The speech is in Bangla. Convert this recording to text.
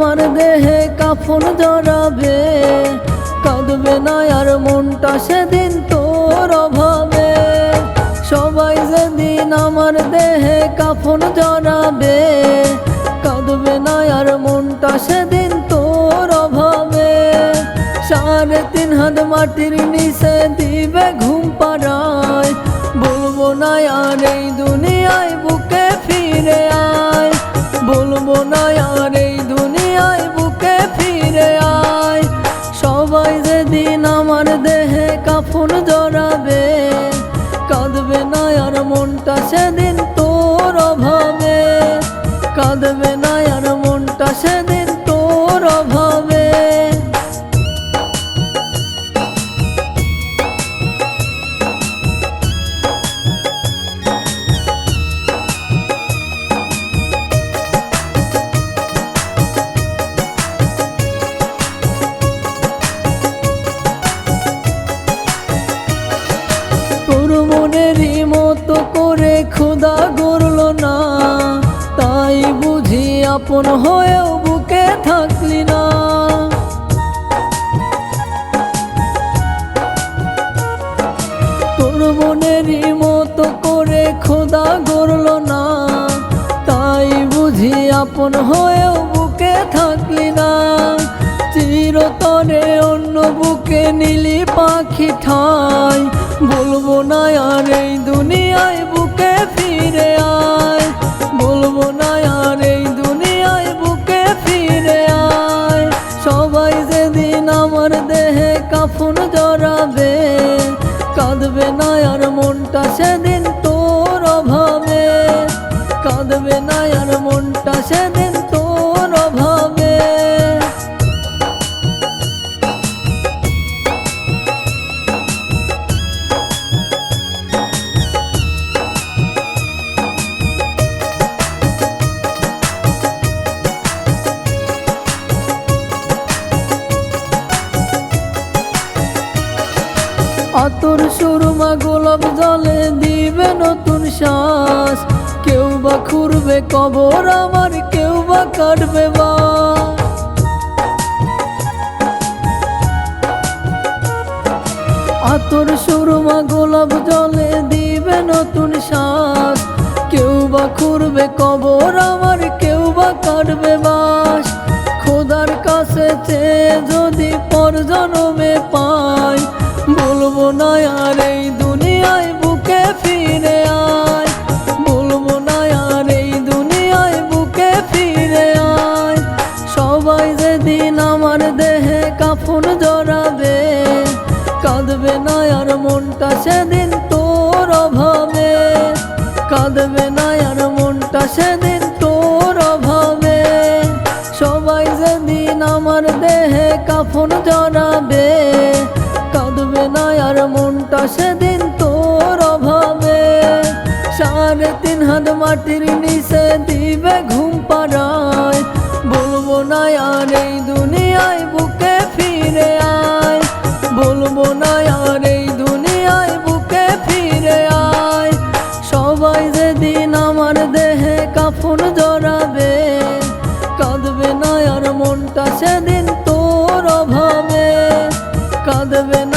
আমার দেহে কাফন জড়াবে, কাঁদবে না আর মনটা সেদিন তোর অভাবে। সবাই যেদিন আমার দেহে কাফন জড়াবে, কাঁদবে না আর মনটা সেদিন তোর অভাবে। 3.5 হাত মাটির নিচে দিবে ঘুম পাড়ায়, বলবো না আর এই দুনিয়ায় বুকে ফিরে আয়, বলবো না আর এই দুনিয়ায় বুকে ফিরে আয়। সবাই যেদিন আমার দেহে কাফন জড়াবে, কাঁদবে না আর মনটা সেদিন তোর অভাবে, কাঁদবে না আর মনটা সেদিন তোর অভাবে। তোর মনেরই মতো করে খোদা গড়ল না, তাই বুঝি আপন হয়েও বুকে থাকলি না। তোর মনেরই মতো করে খোদা গড়ল না, তাই বুঝি আপন হয়েও বুকে থাকলি না। চিরতরে অন্য বুকে নীলি পাখি ঠাই, বলবো না আর এই দুনিয়ায় বুকে ফিরে আয়, বলবো না আর এই দুনিয়ায় বুকে ফিরে আয়। সবাই যেদিন আমার দেহে কাফন জড়াবে, কাঁদবে না আর মনটা সেদিন তোর অভাবে, কাঁদবে না আর মনটা সেদিন তোর অভাবে। আতর সুরমা গোলাপ জলে দিবে নতুন শ্বাস, কেউ বা খুঁড়বে কবর আমার, কেউ বা কাটবে বাঁশ। আতর সুরমা গোলাপ জলে দিবে নতুন শ্বাস, কেউ বা খুঁড়বে কবর আমার, কেউ বা কাটবে বাঁশ। খোদার কাছে চেয়ে যদি পর জনমে পাই, বলবো না আর এই দুনিয়ায় বুকে ফিরে আয়, বলবো না আর এই দুনিয়ায় বুকে ফিরে আয়। সবাই যেদিন আমার দেহে কাফন জড়াবে, কাঁদবে না আর মনটা সেদিন তোর অভাবে, কাঁদবে না আর মনটা সেদিন তোর অভাবে। সবাই যেদিন আমার দেহে কাফন জড়াবে, কাঁদবে না আর মনটা সেদিন তোর অভাবে। 3.5 হাত মাটির নিচে দিবে ঘুম পাড়ায়, বলবো না আর এই দুনিয়ায় বুকে ফিরে আয়, বলবো না আর এই দুনিয়ায় বুকে ফিরে আয়। সবাই যেদিন আমার দেহে কাফন জড়াবে, কাঁদবে না আর মনটা সেদিন তোর অভাবে, কাঁদবে না